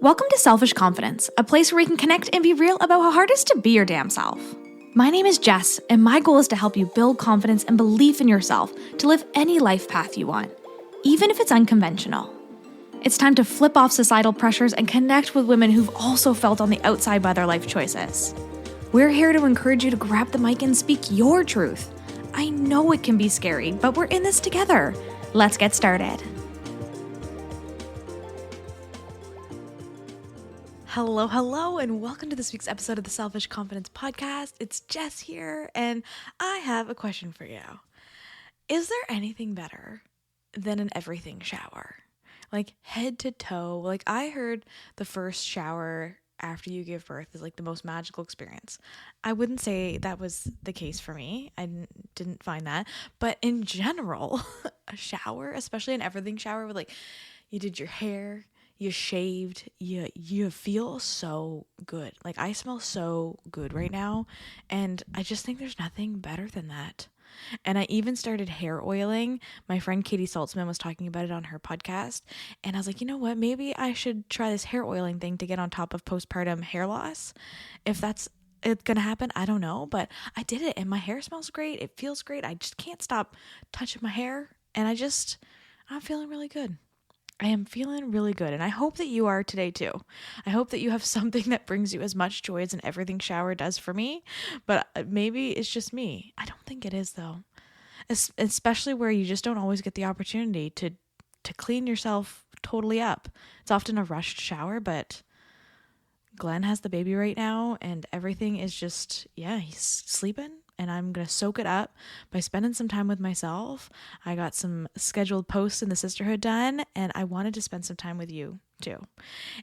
Welcome to Selfish Confidence, a place where we can connect and be real about how hard it is to be your damn self. My name is Jess, and my goal is to help you build confidence and belief in yourself to live any life path you want, even if it's unconventional. It's time to flip off societal pressures and connect with women who've also felt on the outside by their life choices. We're here to encourage you to grab the mic and speak your truth. I know it can be scary, but we're in this together. Let's get started. Hello, and welcome to this week's episode of the Selfish Confidence Podcast. It's Jess here, and I have a question for you. Is there anything better than an everything shower? Like head to toe. Like I heard the first shower after you give birth is like the most magical experience. I wouldn't say that was the case for me. I didn't find that. But in general, a shower, especially an everything shower with like you did your hair, you shaved, you feel so good. Like I smell so good right now, and I just think there's nothing better than that. And I even started hair oiling. My friend Katie Saltzman was talking about it on her podcast, and I was like, you know what? Maybe I should try this hair oiling thing to get on top of postpartum hair loss. If that's it's gonna happen, I don't know, but I did it, and my hair smells great. It feels great. I just can't stop touching my hair, and I'm feeling really good. I am feeling really good, and I hope that you are today too. I hope that you have something that brings you as much joy as an everything shower does for me, but maybe it's just me. I don't think it is though, especially where you just don't always get the opportunity to clean yourself totally up. It's often a rushed shower, but Glenn has the baby right now, and everything is just, he's sleeping. And I'm going to soak it up by spending some time with myself. I got some scheduled posts in the sisterhood done, and I wanted to spend some time with you too.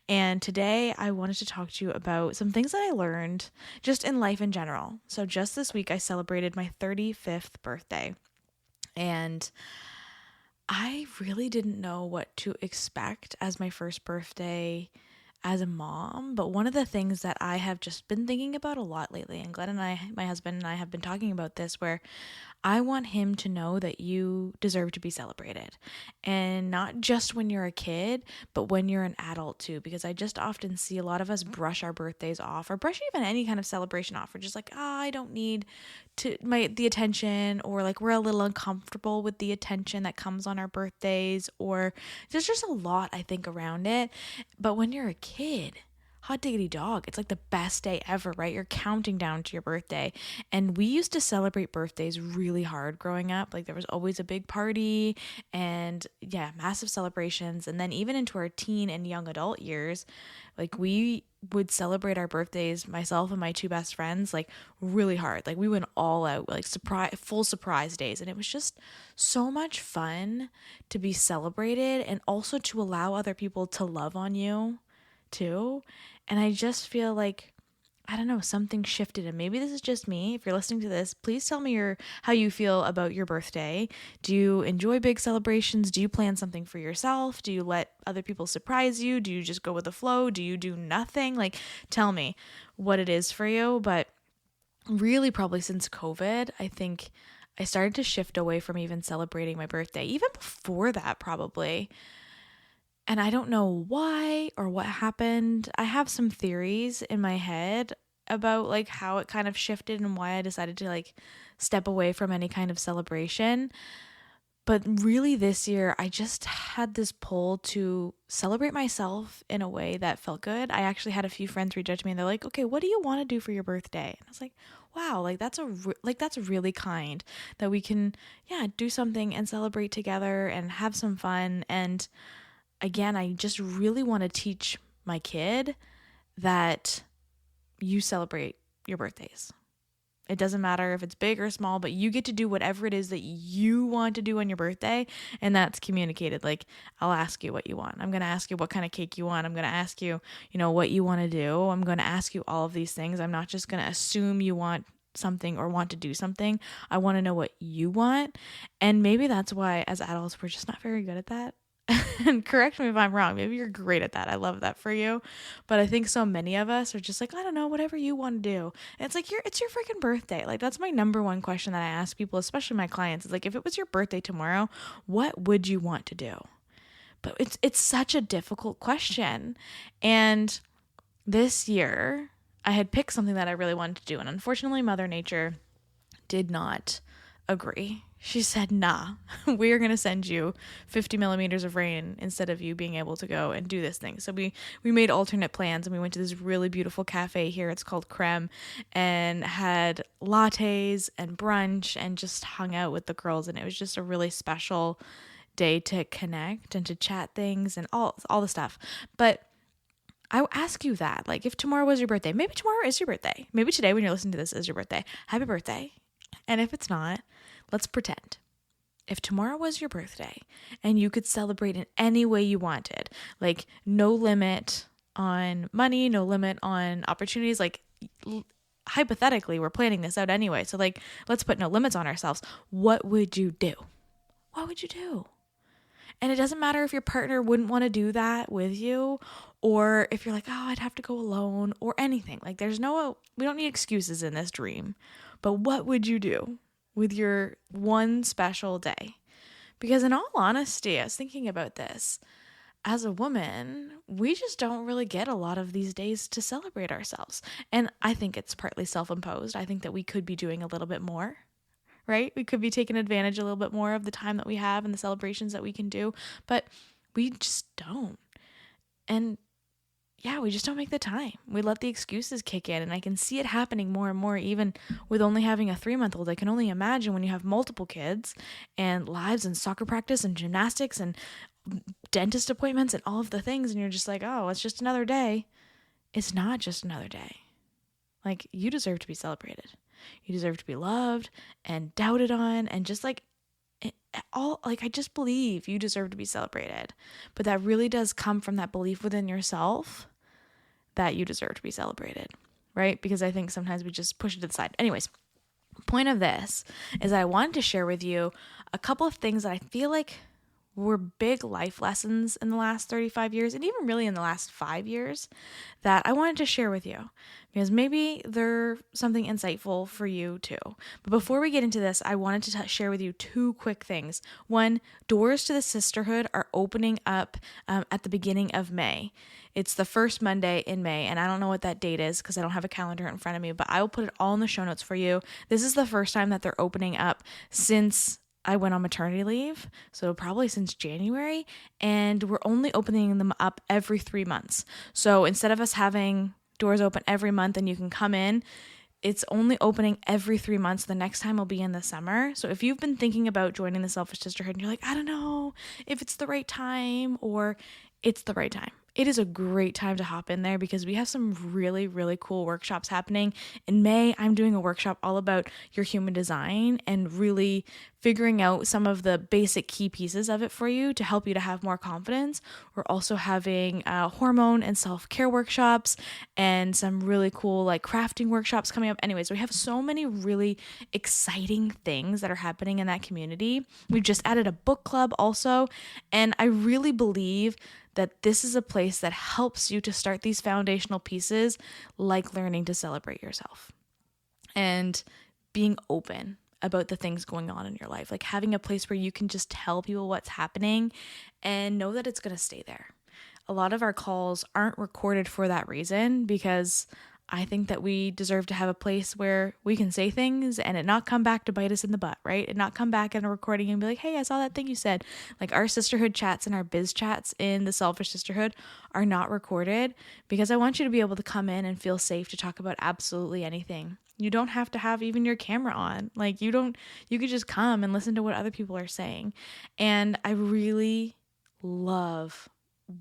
And today I wanted to talk to you about some things that I learned just in life in general. So just this week I celebrated my 35th birthday, and I really didn't know what to expect as my first birthday as a mom, but one of the things that I have just been thinking about a lot lately, and Glenn and I, my husband and I have been talking about this, where I want him to know that you deserve to be celebrated, and not just when you're a kid, but when you're an adult too, because I just often see a lot of us brush our birthdays off, or brush even any kind of celebration off. We're just like, I don't need the attention, or like we're a little uncomfortable with the attention that comes on our birthdays, or there's just a lot I think around it. But when you're a kid, hot diggity dog, it's like the best day ever, right? You're counting down to your birthday. And we used to celebrate birthdays really hard growing up. Like there was always a big party and massive celebrations. And then even into our teen and young adult years, like we would celebrate our birthdays, myself and my two best friends, like really hard. Like we went all out, like full surprise days. And it was just so much fun to be celebrated, and also to allow other people to love on you too. And I just feel like, I don't know, something shifted, and maybe this is just me. If you're listening to this, please tell me how you feel about your birthday. Do you enjoy big celebrations? Do you plan something for yourself? Do you let other people surprise you? Do you just go with the flow? Do you do nothing? Like, tell me what it is for you. But really, probably since COVID, I think I started to shift away from even celebrating my birthday, even before that probably. And I don't know why or what happened. I have some theories in my head about like how it kind of shifted and why I decided to like step away from any kind of celebration. But really this year, I just had this pull to celebrate myself in a way that felt good. I actually had a few friends reach out to me, and they're like, okay, what do you want to do for your birthday? And I was like, wow, like that's really kind that we can, do something and celebrate together and have some fun. And again, I just really want to teach my kid that you celebrate your birthdays. It doesn't matter if it's big or small, but you get to do whatever it is that you want to do on your birthday, and that's communicated. Like, I'll ask you what you want. I'm going to ask you what kind of cake you want. I'm going to ask you, what you want to do. I'm going to ask you all of these things. I'm not just going to assume you want something or want to do something. I want to know what you want. And maybe that's why as adults, we're just not very good at that. And correct me if I'm wrong. Maybe you're great at that. I love that for you. But I think so many of us are just like, I don't know, whatever you want to do. And it's like, it's your freaking birthday. Like, that's my number one question that I ask people, especially my clients. It's like, if it was your birthday tomorrow, what would you want to do? But it's such a difficult question. And this year I had picked something that I really wanted to do. And unfortunately, Mother Nature did not agree. She said, nah, we're going to send you 50 millimeters of rain instead of you being able to go and do this thing. So we made alternate plans, and we went to this really beautiful cafe here. It's called Creme, and had lattes and brunch and just hung out with the girls. And it was just a really special day to connect and to chat things and all the stuff. But I will ask you that, like, if tomorrow was your birthday, maybe tomorrow is your birthday. Maybe today when you're listening to this is your birthday. Happy birthday. And if it's not, let's pretend. If tomorrow was your birthday and you could celebrate in any way you wanted, like no limit on money, no limit on opportunities, like hypothetically, we're planning this out anyway. So like, let's put no limits on ourselves. What would you do? What would you do? And it doesn't matter if your partner wouldn't want to do that with you, or if you're like, oh, I'd have to go alone, or anything. Like we don't need excuses in this dream. But what would you do with your one special day? Because in all honesty, I was thinking about this. As a woman, we just don't really get a lot of these days to celebrate ourselves. And I think it's partly self-imposed. I think that we could be doing a little bit more, right? We could be taking advantage a little bit more of the time that we have and the celebrations that we can do, but we just don't. And yeah, we just don't make the time. We let the excuses kick in, and I can see it happening more and more, even with only having a 3-month-old. I can only imagine when you have multiple kids and lives and soccer practice and gymnastics and dentist appointments and all of the things, and you're just like, oh, it's just another day. It's not just another day. Like, you deserve to be celebrated. You deserve to be loved and doubted on, and just like I just believe you deserve to be celebrated. But that really does come from that belief within yourself that you deserve to be celebrated, right? Because I think sometimes we just push it to the side. Anyways, point of this is I wanted to share with you a couple of things that I feel like were big life lessons in the last 35 years, and even really in the last 5 years, that I wanted to share with you, because maybe they're something insightful for you too. But before we get into this, I wanted to share with you 2 quick things. One, doors to the sisterhood are opening up at the beginning of May. It's the first Monday in May, and I don't know what that date is because I don't have a calendar in front of me, but I will put it all in the show notes for you. This is the first time that they're opening up since I went on maternity leave, so probably since January, and we're only opening them up every 3 months. So instead of us having doors open every month and you can come in, it's only opening every 3 months. The next time will be in the summer. So if you've been thinking about joining the Selfish Sisterhood and you're like, I don't know if it's the right time, or it's the right time. It is a great time to hop in there because we have some really, really cool workshops happening. In May, I'm doing a workshop all about your human design and really figuring out some of the basic key pieces of it for you to help you to have more confidence. We're also having hormone and self-care workshops and some really cool like crafting workshops coming up. Anyways, we have so many really exciting things that are happening in that community. We've just added a book club also, and I really believe that this is a place that helps you to start these foundational pieces, like learning to celebrate yourself and being open about the things going on in your life, like having a place where you can just tell people what's happening and know that it's going to stay there. A lot of our calls aren't recorded for that reason, because I think that we deserve to have a place where we can say things and it not come back to bite us in the butt, right? And not come back in a recording and be like, hey, I saw that thing you said. Like, our sisterhood chats and our biz chats in the Selfish Sisterhood are not recorded, because I want you to be able to come in and feel safe to talk about absolutely anything. You don't have to have even your camera on. Like, you could just come and listen to what other people are saying. And I really love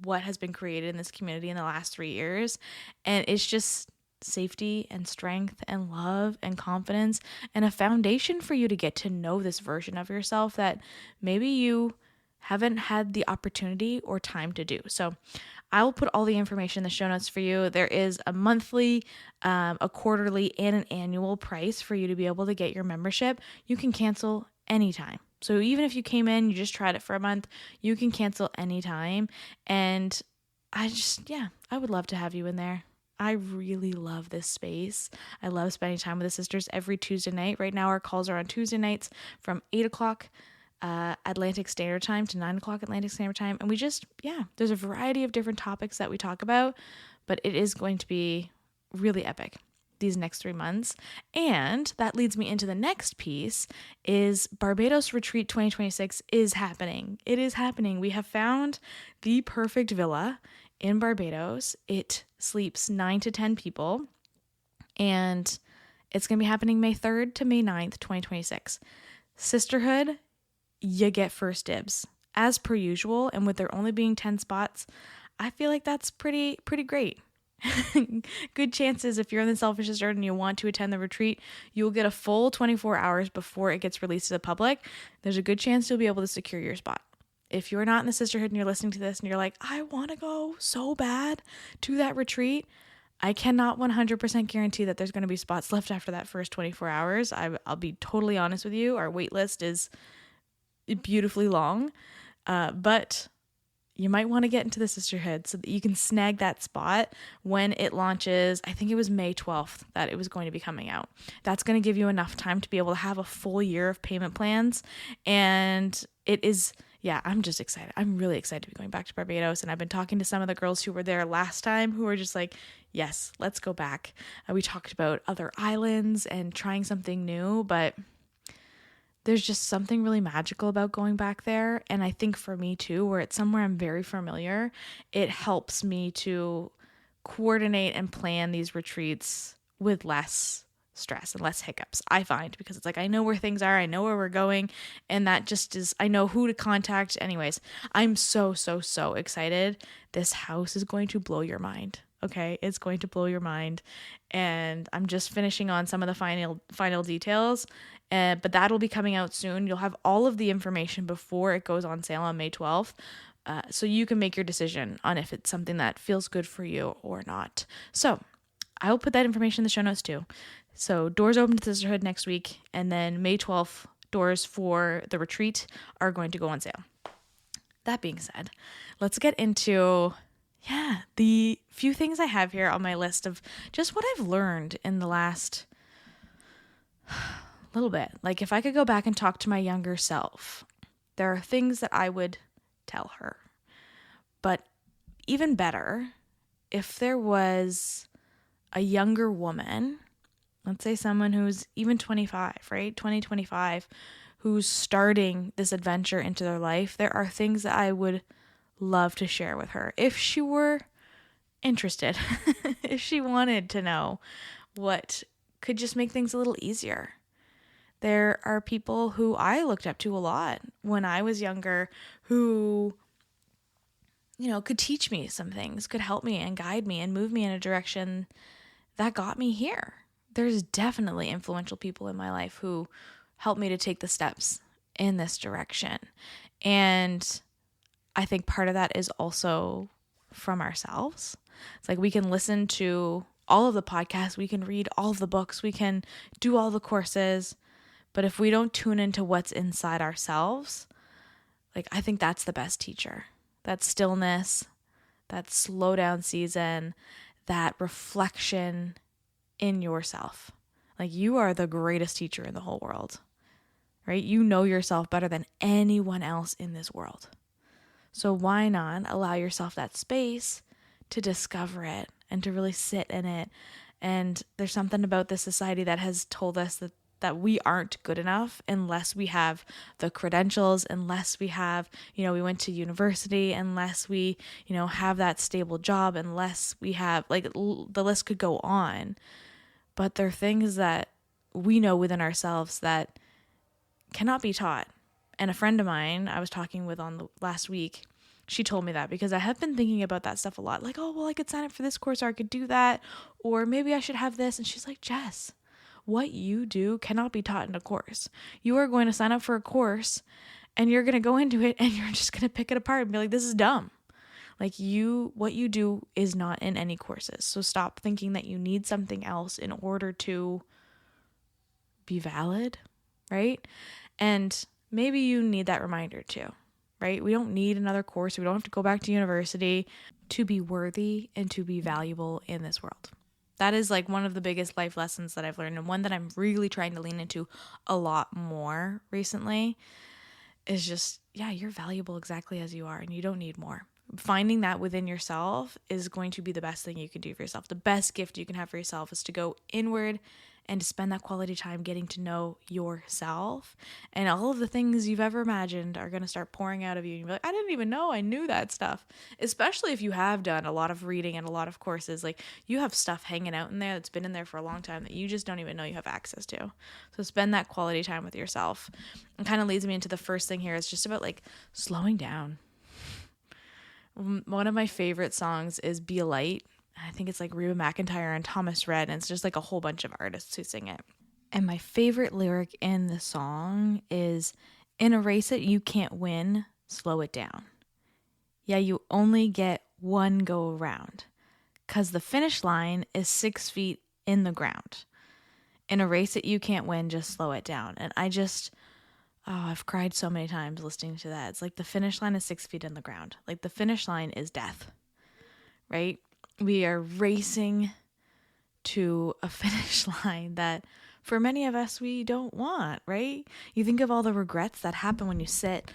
what has been created in this community in the last 3 years. And it's just safety and strength and love and confidence and a foundation for you to get to know this version of yourself that maybe you haven't had the opportunity or time to do. So I will put all the information in the show notes for you. There is a monthly, a quarterly, and an annual price for you to be able to get your membership. You can cancel anytime. So even if you came in, you just tried it for a month, you can cancel anytime. And I would love to have you in there. I really love this space. I love spending time with the sisters every Tuesday night. Right now, our calls are on Tuesday nights from 8 o'clock Atlantic Standard Time to 9 o'clock Atlantic Standard Time. And there's a variety of different topics that we talk about, but it is going to be really epic these next 3 months. And that leads me into the next piece is Barbados Retreat 2026 is happening. It is happening. We have found the perfect villa in Barbados. It sleeps 9 to 10 people, and it's going to be happening May 3rd to May 9th, 2026. Sisterhood, you get first dibs as per usual. And with there only being 10 spots, I feel like that's pretty great. Good chances if you're in the Selfish Sisterhood and you want to attend the retreat, you'll get a full 24 hours before it gets released to the public. There's a good chance you'll be able to secure your spot. If you're not in the Sisterhood and you're listening to this and you're like, I want to go so bad to that retreat, I cannot 100% guarantee that there's going to be spots left after that first 24 hours. I'll be totally honest with you. Our wait list is beautifully long, but you might want to get into the Sisterhood so that you can snag that spot when it launches. I think it was May 12th that it was going to be coming out. That's going to give you enough time to be able to have a full year of payment plans. And it is, I'm just excited. I'm really excited to be going back to Barbados. And I've been talking to some of the girls who were there last time who were just like, yes, let's go back. We talked about other islands and trying something new, but there's just something really magical about going back there. And I think for me too, where it's somewhere I'm very familiar, it helps me to coordinate and plan these retreats with less stress and less hiccups, I find, because it's like, I know where things are, I know where we're going, and that just is, I know who to contact. Anyways, I'm so excited. This house is going to blow your mind. Okay, it's going to blow your mind. And I'm just finishing on some of the final details, but that'll be coming out soon. You'll have all of the information before it goes on sale on May 12th, so you can make your decision on if it's something that feels good for you or not. So I will put that information in the show notes too. So doors open to Sisterhood next week, and then May 12th, doors for the retreat are going to go on sale. That being said, let's get into the few things I have here on my list of just what I've learned in the last little bit. Like, if I could go back and talk to my younger self, there are things that I would tell her. But even better, if there was a younger woman, let's say someone who's even 25, right? 25, who's starting this adventure into their life, there are things that I would love to share with her if she were interested, if she wanted to know what could just make things a little easier. There are people who I looked up to a lot when I was younger who, could teach me some things, could help me and guide me and move me in a direction that got me here. There's definitely influential people in my life who helped me to take the steps in this direction. And I think part of that is also from ourselves. It's like we can listen to all of the podcasts, we can read all of the books, we can do all the courses, but if we don't tune into what's inside ourselves, like, I think that's the best teacher. That stillness, that slow down season, that reflection in yourself. Like, you are the greatest teacher in the whole world, right? You know yourself better than anyone else in this world. So why not allow yourself that space to discover it and to really sit in it? And there's something about this society that has told us that we aren't good enough unless we have the credentials, unless we have, we went to university, unless we, have that stable job, unless we have, the list could go on. But there are things that we know within ourselves that cannot be taught. And a friend of mine I was talking with on the last week, she told me that because I have been thinking about that stuff a lot. Like, oh, well, I could sign up for this course, or I could do that, or maybe I should have this. And she's like, Jess, what you do cannot be taught in a course. You are going to sign up for a course and you're going to go into it and you're just going to pick it apart and be like, this is dumb. Like, what you do is not in any courses. So stop thinking that you need something else in order to be valid, right? And maybe you need that reminder too, right? We don't need another course. We don't have to go back to university to be worthy and to be valuable in this world. That is like one of the biggest life lessons that I've learned, and one that I'm really trying to lean into a lot more recently, is just, yeah, you're valuable exactly as you are and you don't need more. Finding that within yourself is going to be the best thing you can do for yourself. The best gift you can have for yourself is to go inward and to spend that quality time getting to know yourself. And all of the things you've ever imagined are going to start pouring out of you. And you're like, I didn't even know I knew that stuff. Especially if you have done a lot of reading and a lot of courses. Like, you have stuff hanging out in there that's been in there for a long time that you just don't even know you have access to. So spend that quality time with yourself. It kind of leads me into the first thing here. It's just about like slowing down. One of my favorite songs is Be a Light. I think it's like Reba McEntire and Thomas Rhett, and it's just like a whole bunch of artists who sing it. And my favorite lyric in the song is, in a race that you can't win, slow it down. Yeah, you only get one go around, 'cause the finish line is 6 feet in the ground. In a race that you can't win, just slow it down. And I've cried so many times listening to that. It's like the finish line is 6 feet in the ground. Like, the finish line is death, right? We are racing to a finish line that for many of us, we don't want, right? You think of all the regrets that happen when you sit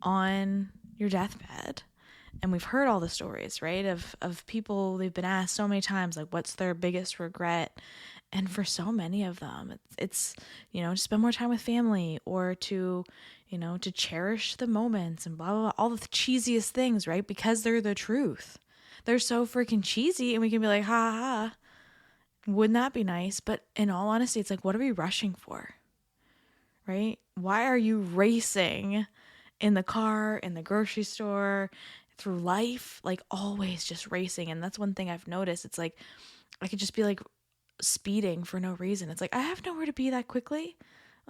on your deathbed. And we've heard all the stories, right? Of people, they've been asked so many times, like, what's their biggest regret? And for so many of them, it's to spend more time with family, or to cherish the moments and blah, blah, blah, all the cheesiest things, right? Because they're the truth. They're so freaking cheesy, and we can be like, ha ha, ha. Wouldn't that be nice? But in all honesty, it's like, what are we rushing for, right? Why are you racing in the car, in the grocery store, through life? Like, always just racing. And that's one thing I've noticed. It's like, I could just be like speeding for no reason. It's like, I have nowhere to be that quickly.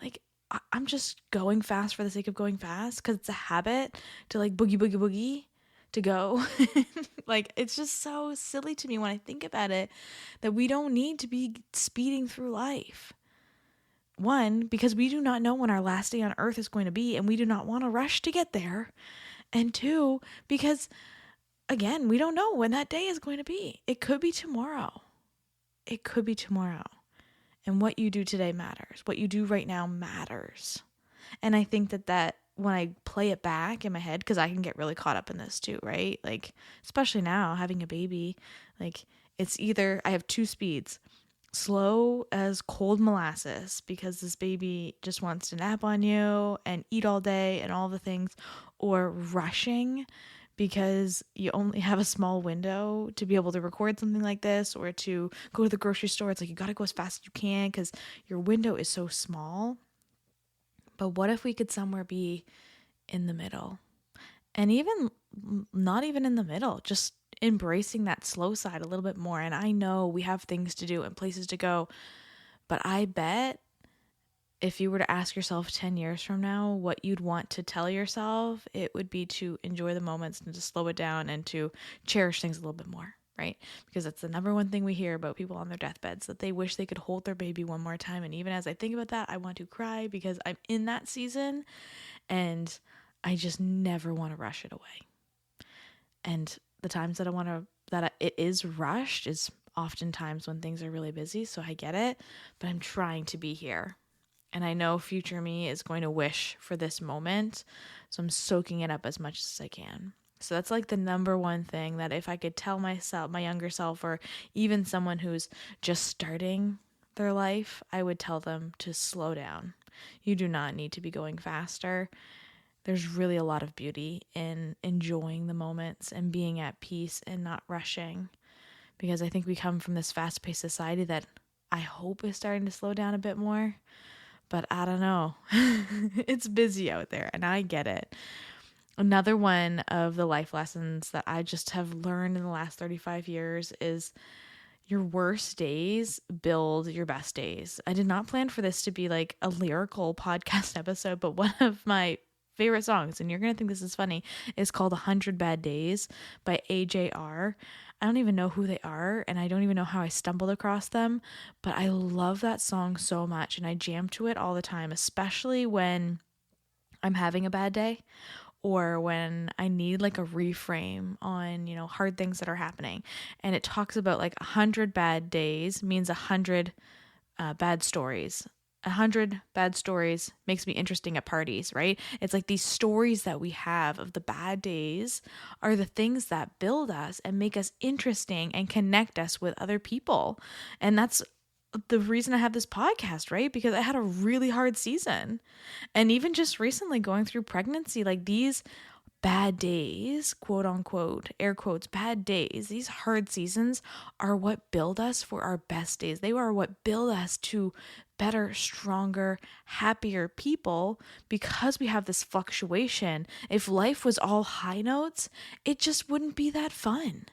Like, I'm just going fast for the sake of going fast, because it's a habit to like boogie, boogie, boogie to go. Like, it's just so silly to me when I think about it, that we don't need to be speeding through life. One, because we do not know when our last day on earth is going to be, and we do not want to rush to get there. And two, because again, we don't know when that day is going to be. It could be tomorrow. It could be tomorrow. And what you do today matters. What you do right now matters. And I think that when I play it back in my head, because I can get really caught up in this too, right? Like, especially now, having a baby, like, it's either I have two speeds: slow as cold molasses, because this baby just wants to nap on you and eat all day and all the things, or rushing, because you only have a small window to be able to record something like this, or to go to the grocery store. It's like, you got to go as fast as you can because your window is so small. But what if we could somewhere be in the middle? And even not even in the middle, just embracing that slow side a little bit more. And I know we have things to do and places to go, but I bet if you were to ask yourself 10 years from now what you'd want to tell yourself, it would be to enjoy the moments and to slow it down and to cherish things a little bit more, right? Because that's the number one thing we hear about people on their deathbeds, that they wish they could hold their baby one more time. And even as I think about that, I want to cry, because I'm in that season and I just never want to rush it away. And the times that it is rushed is oftentimes when things are really busy. So I get it, but I'm trying to be here. And I know future me is going to wish for this moment. So I'm soaking it up as much as I can. So that's like the number one thing that if I could tell myself, my younger self, or even someone who's just starting their life, I would tell them to slow down. You do not need to be going faster. There's really a lot of beauty in enjoying the moments and being at peace and not rushing. Because I think we come from this fast-paced society that I hope is starting to slow down a bit more. But I don't know. It's busy out there, and I get it. Another one of the life lessons that I just have learned in the last 35 years is your worst days build your best days. I did not plan for this to be like a lyrical podcast episode, but one of my favorite songs, and you're going to think this is funny, is called 100 Bad Days by AJR. I don't even know who they are, and I don't even know how I stumbled across them, but I love that song so much, and I jam to it all the time, especially when I'm having a bad day, or when I need like a reframe on, hard things that are happening. And it talks about like 100 bad days means 100 bad stories. 100 bad stories makes me interesting at parties, right? It's like these stories that we have of the bad days are the things that build us and make us interesting and connect us with other people. And that's the reason I have this podcast, right? Because I had a really hard season. And even just recently going through pregnancy, like these bad days, quote unquote, air quotes, bad days, these hard seasons are what build us for our best days. They are what build us to better, stronger, happier people because we have this fluctuation. If life was all high notes, it just wouldn't be that fun.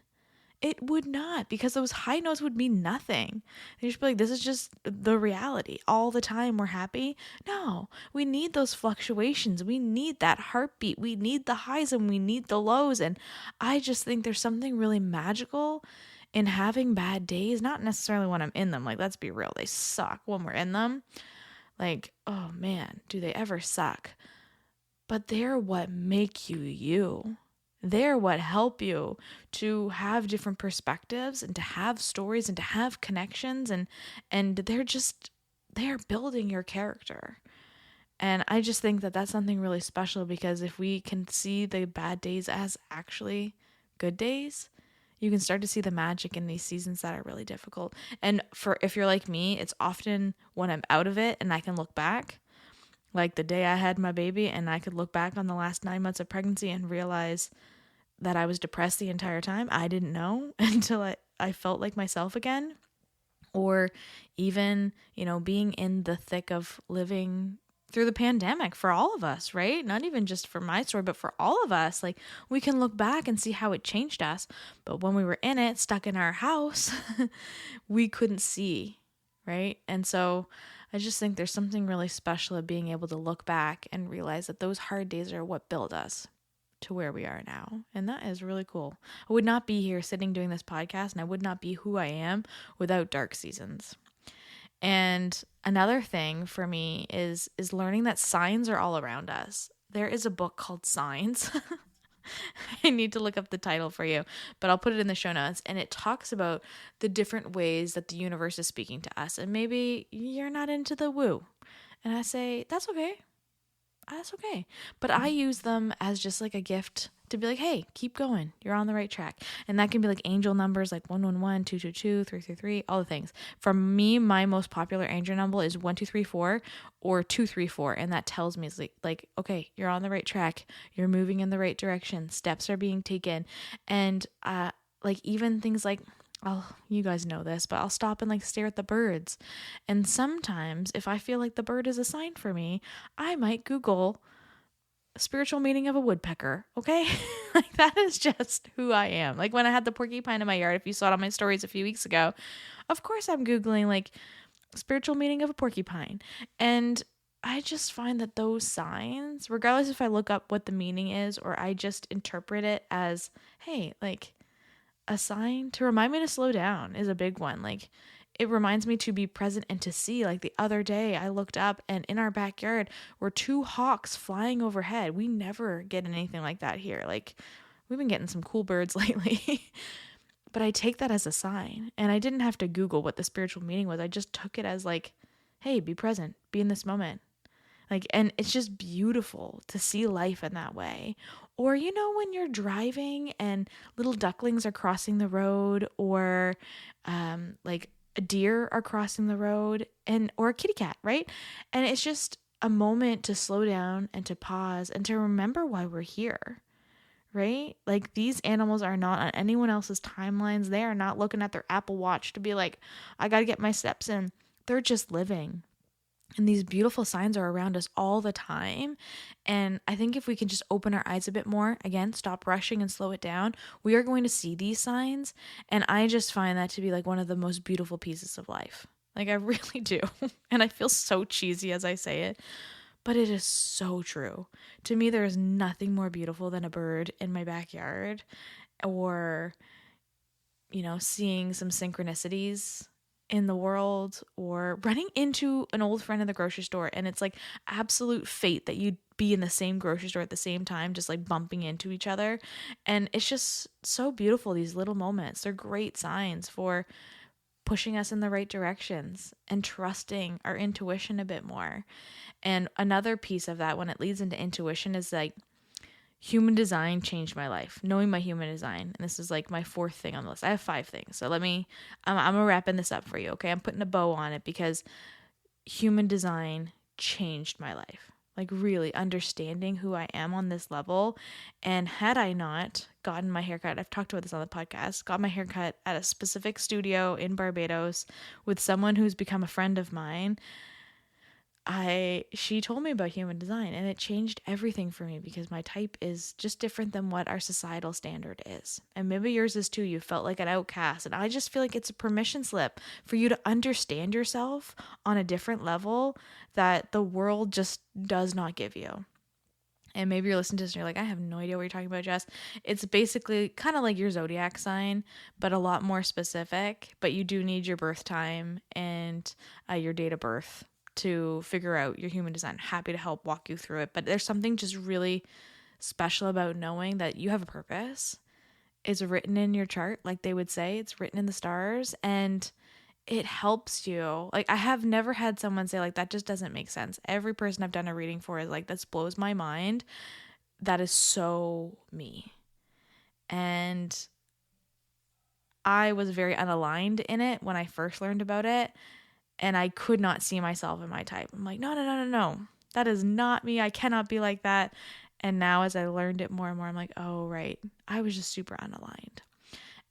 It would not, because those high notes would mean nothing. You just be like, this is just the reality. All the time we're happy. No, we need those fluctuations. We need that heartbeat. We need the highs and we need the lows. And I just think there's something really magical in having bad days, not necessarily when I'm in them. Like, let's be real, they suck when we're in them. Like, oh man, do they ever suck? But they're what make you you. They're what help you to have different perspectives and to have stories and to have connections, and they're building your character. And I just think that that's something really special, because if we can see the bad days as actually good days, you can start to see the magic in these seasons that are really difficult. And for if you're like me, it's often when I'm out of it and I can look back, like the day I had my baby, and I could look back on the last 9 months of pregnancy and realize that I was depressed the entire time. I didn't know until I felt like myself again. Or even, being in the thick of living through the pandemic for all of us, right? Not even just for my story, but for all of us. Like, we can look back and see how it changed us. But when we were in it, stuck in our house, we couldn't see, right? And so I just think there's something really special of being able to look back and realize that those hard days are what build us to where we are now. And that is really cool. I would not be here sitting doing this podcast, and I would not be who I am without dark seasons. And another thing for me is learning that signs are all around us. There is a book called Signs. I need to look up the title for you, but I'll put it in the show notes. And it talks about the different ways that the universe is speaking to us. And maybe you're not into the woo. And I say, that's okay. That's okay. But I use them as just like a gift to be like, hey, keep going. You're on the right track. And that can be like angel numbers like 111, 222, 333, all the things. For me, my most popular angel number is 1234 or 234. And that tells me, it's like, okay, you're on the right track. You're moving in the right direction. Steps are being taken. And like even things like, you guys know this, but I'll stop and like stare at the birds. And sometimes if I feel like the bird is a sign for me, I might Google spiritual meaning of a woodpecker. Okay. Like that is just who I am. Like when I had the porcupine in my yard, if you saw it on my stories a few weeks ago, of course I'm Googling like spiritual meaning of a porcupine. And I just find that those signs, regardless if I look up what the meaning is or I just interpret it as, hey, like, a sign to remind me to slow down is a big one. Like it reminds me to be present and to see. Like the other day I looked up and in our backyard were 2 hawks flying overhead. We never get anything like that here. Like we've been getting some cool birds lately. But I take that as a sign, and I didn't have to Google what the spiritual meaning was. I just took it as like, hey, be present, be in this moment. Like, and it's just beautiful to see life in that way. Or, when you're driving and little ducklings are crossing the road, or like a deer are crossing the road, or a kitty cat, right? And it's just a moment to slow down and to pause and to remember why we're here, right? Like these animals are not on anyone else's timelines. They are not looking at their Apple Watch to be like, I got to get my steps in. They're just living. And these beautiful signs are around us all the time. And I think if we can just open our eyes a bit more, again, stop rushing and slow it down, we are going to see these signs. And I just find that to be like one of the most beautiful pieces of life. Like I really do. And I feel so cheesy as I say it, but it is so true. To me, there is nothing more beautiful than a bird in my backyard, or, seeing some synchronicities in the world, or running into an old friend in the grocery store, and it's like absolute fate that you'd be in the same grocery store at the same time, just like bumping into each other. And it's just so beautiful, these little moments. They're great signs for pushing us in the right directions and trusting our intuition a bit more. And another piece of that, when it leads into intuition, is like human design changed my life. Knowing my human design. And this is like my fourth thing on the list. I have 5 things. So I'm wrapping this up for you. Okay. I'm putting a bow on it because human design changed my life. Like really understanding who I am on this level. And had I not gotten my haircut, I've talked about this on the podcast, got my haircut at a specific studio in Barbados with someone who's become a friend of mine, she told me about human design, and it changed everything for me because my type is just different than what our societal standard is. And maybe yours is too. You felt like an outcast. And I just feel like it's a permission slip for you to understand yourself on a different level that the world just does not give you. And maybe you're listening to this and you're like, I have no idea what you're talking about, Jess. It's basically kind of like your zodiac sign, but a lot more specific. But you do need your birth time and your date of birth to figure out your human design. Happy to help walk you through it. But there's something just really special about knowing that you have a purpose. It's written in your chart, like they would say. It's written in the stars, and it helps you. Like, I have never had someone say, like, that just doesn't make sense. Every person I've done a reading for is like, this blows my mind. That is so me. And I was very unaligned in it when I first learned about it. And I could not see myself in my type. I'm like, no. That is not me. I cannot be like that. And now as I learned it more and more, I'm like, oh, right. I was just super unaligned.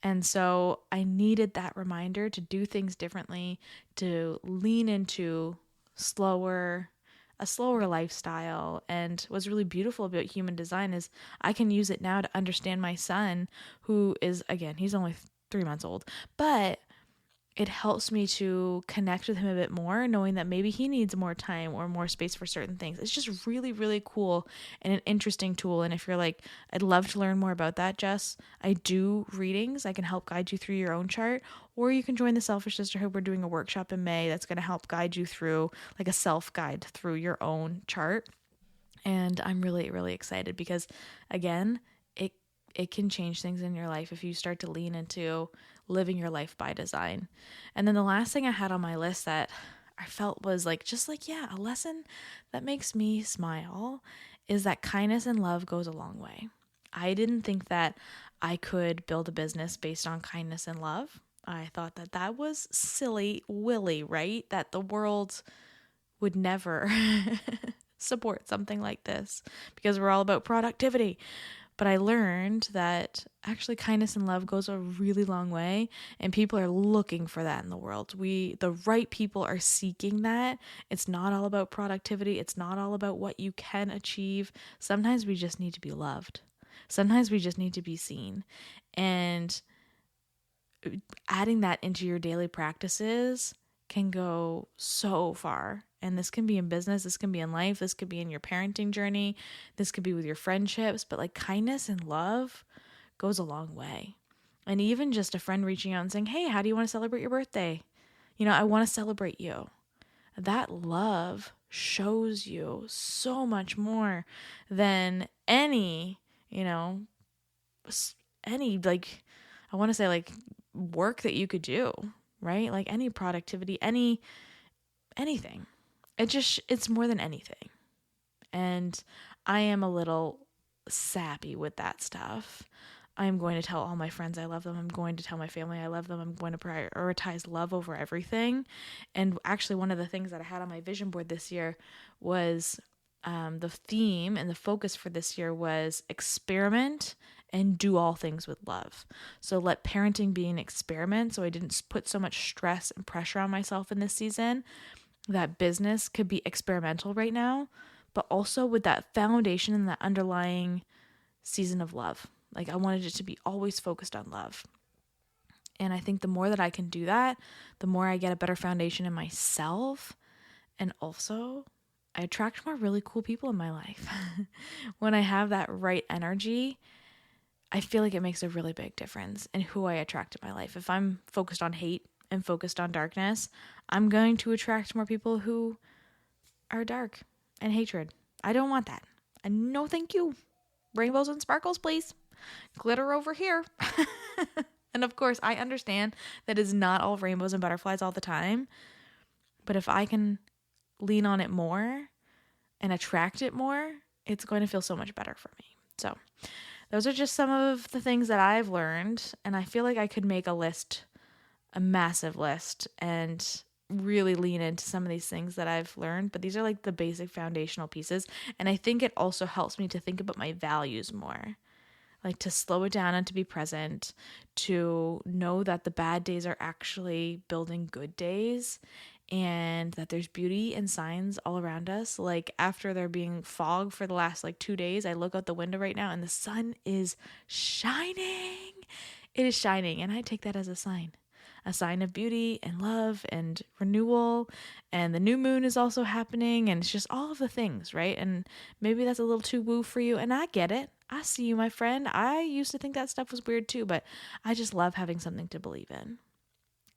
And so I needed that reminder to do things differently, to lean into a slower lifestyle. And what's really beautiful about human design is I can use it now to understand my son, who is, again, he's only 3 months old, but it helps me to connect with him a bit more, knowing that maybe he needs more time or more space for certain things. It's just really, really cool and an interesting tool. And if you're like, I'd love to learn more about that, Jess, I do readings. I can help guide you through your own chart, or you can join the Selfish Sisterhood. We're doing a workshop in May that's going to help guide you through, like a self-guide through your own chart. And I'm really, really excited because, again, it can change things in your life if you start to lean into living your life by design. And then the last thing I had on my list that I felt was like, just like, yeah, a lesson that makes me smile is that kindness and love goes a long way. I didn't think that I could build a business based on kindness and love. I thought that that was silly willy, right? That the world would never support something like this because we're all about productivity. But I learned that actually kindness and love goes a really long way, and people are looking for that in the world. The right people are seeking that. It's not all about productivity. It's not all about what you can achieve. Sometimes we just need to be loved. Sometimes we just need to be seen. And adding that into your daily practices can go so far. And this can be in business, this can be in life, this could be in your parenting journey, this could be with your friendships, but like kindness and love goes a long way. And even just a friend reaching out and saying, hey, how do you want to celebrate your birthday? I want to celebrate you. That love shows you so much more than any like, I want to say like work that you could do, right? Like any productivity, anything. It's more than anything. And I am a little sappy with that stuff. I'm going to tell all my friends I love them. I'm going to tell my family I love them. I'm going to prioritize love over everything. And actually, one of the things that I had on my vision board this year was the theme and the focus for this year was experiment and do all things with love. So let parenting be an experiment. So I didn't put so much stress and pressure on myself in this season. That business could be experimental right now, but also with that foundation and that underlying season of love. Like I wanted it to be always focused on love. And I think the more that I can do that, the more I get a better foundation in myself. And also I attract more really cool people in my life. When I have that right energy, I feel like it makes a really big difference in who I attract in my life. If I'm focused on hate and focused on darkness, I'm going to attract more people who are dark and hatred. I don't want that. And no thank you. Rainbows and sparkles, please. Glitter over here. And of course, I understand that it's not all rainbows and butterflies all the time. But if I can lean on it more and attract it more, it's going to feel so much better for me. So those are just some of the things that I've learned. And I feel like I could make a massive list, and really lean into some of these things that I've learned. But these are like the basic foundational pieces. And I think it also helps me to think about my values more. Like to slow it down and to be present, to know that the bad days are actually building good days, and that there's beauty and signs all around us. Like after there being fog for the last 2 days, I look out the window right now and the sun is shining. It is shining, and I take that as a sign of beauty and love and renewal. And the new moon is also happening, and it's just all of the things, right? And maybe that's a little too woo for you, and I get it. I see you, my friend. I used to think that stuff was weird too, but I just love having something to believe in.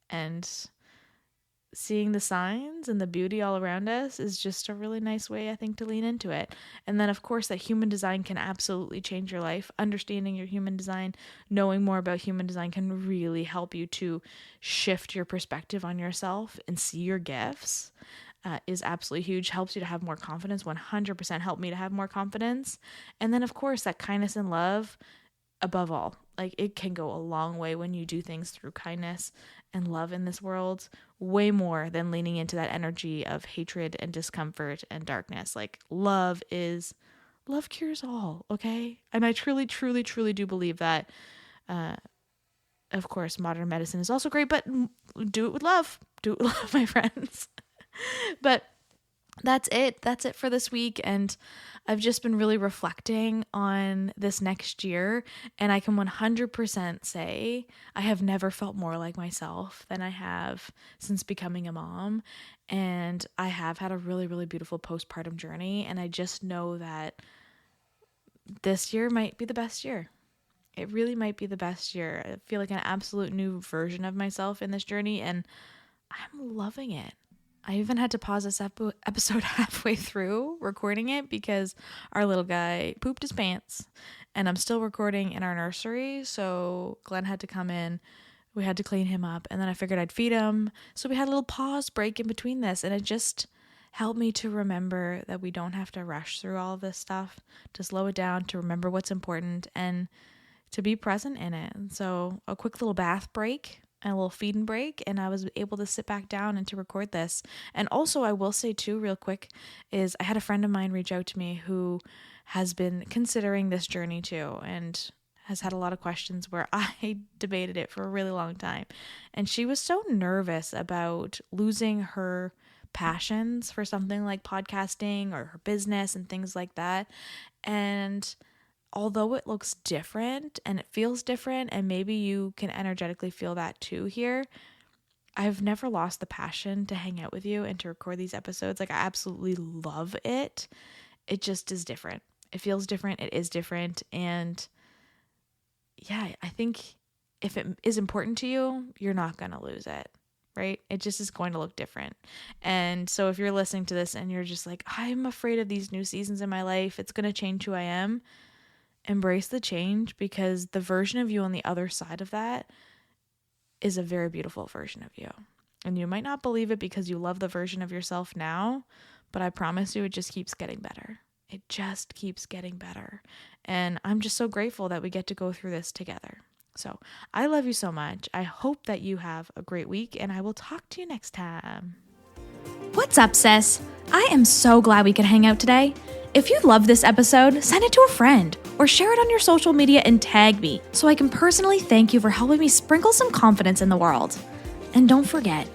And seeing the signs and the beauty all around us is just a really nice way, I think, to lean into it. And then, of course, that human design can absolutely change your life. Understanding your human design, knowing more about human design can really help you to shift your perspective on yourself and see your gifts. Is absolutely huge. Helps you to have more confidence. 100% helped me to have more confidence. And then, of course, that kindness and love, above all, it can go a long way when you do things through kindness and love in this world, way more than leaning into that energy of hatred and discomfort and darkness. Love cures all, okay? And I truly, truly, truly do believe that. Of course, modern medicine is also great, but do it with love. Do it with love, my friends. But that's it. That's it for this week. And I've just been really reflecting on this next year. And I can 100% say I have never felt more like myself than I have since becoming a mom. And I have had a really, really beautiful postpartum journey. And I just know that this year might be the best year. It really might be the best year. I feel like an absolute new version of myself in this journey. And I'm loving it. I even had to pause this episode halfway through recording it because our little guy pooped his pants, and I'm still recording in our nursery. So Glenn had to come in. We had to clean him up, and then I figured I'd feed him. So we had a little pause break in between this, and it just helped me to remember that we don't have to rush through all of this stuff, to slow it down, to remember what's important, and to be present in it. So a quick little bath break, a little feeding break, and I was able to sit back down and to record this. And also, I will say too, real quick, is I had a friend of mine reach out to me who has been considering this journey too, and has had a lot of questions where I debated it for a really long time. And she was so nervous about losing her passions for something like podcasting or her business and things like that. And although it looks different and it feels different, and maybe you can energetically feel that too here, I've never lost the passion to hang out with you and to record these episodes. I absolutely love it. It just is different. It feels different. It is different. And yeah, I think if it is important to you, you're not going to lose it, right? It just is going to look different. And so if you're listening to this and you're just like, I'm afraid of these new seasons in my life, it's going to change who I am. Embrace the change, because the version of you on the other side of that is a very beautiful version of you. And you might not believe it because you love the version of yourself now, but I promise you it just keeps getting better. It just keeps getting better. And I'm just so grateful that we get to go through this together. So I love you so much. I hope that you have a great week, and I will talk to you next time. What's up, sis? I am so glad we could hang out today. If you love this episode, send it to a friend or share it on your social media and tag me so I can personally thank you for helping me sprinkle some confidence in the world. And don't forget,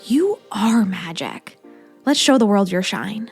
you are magic. Let's show the world your shine.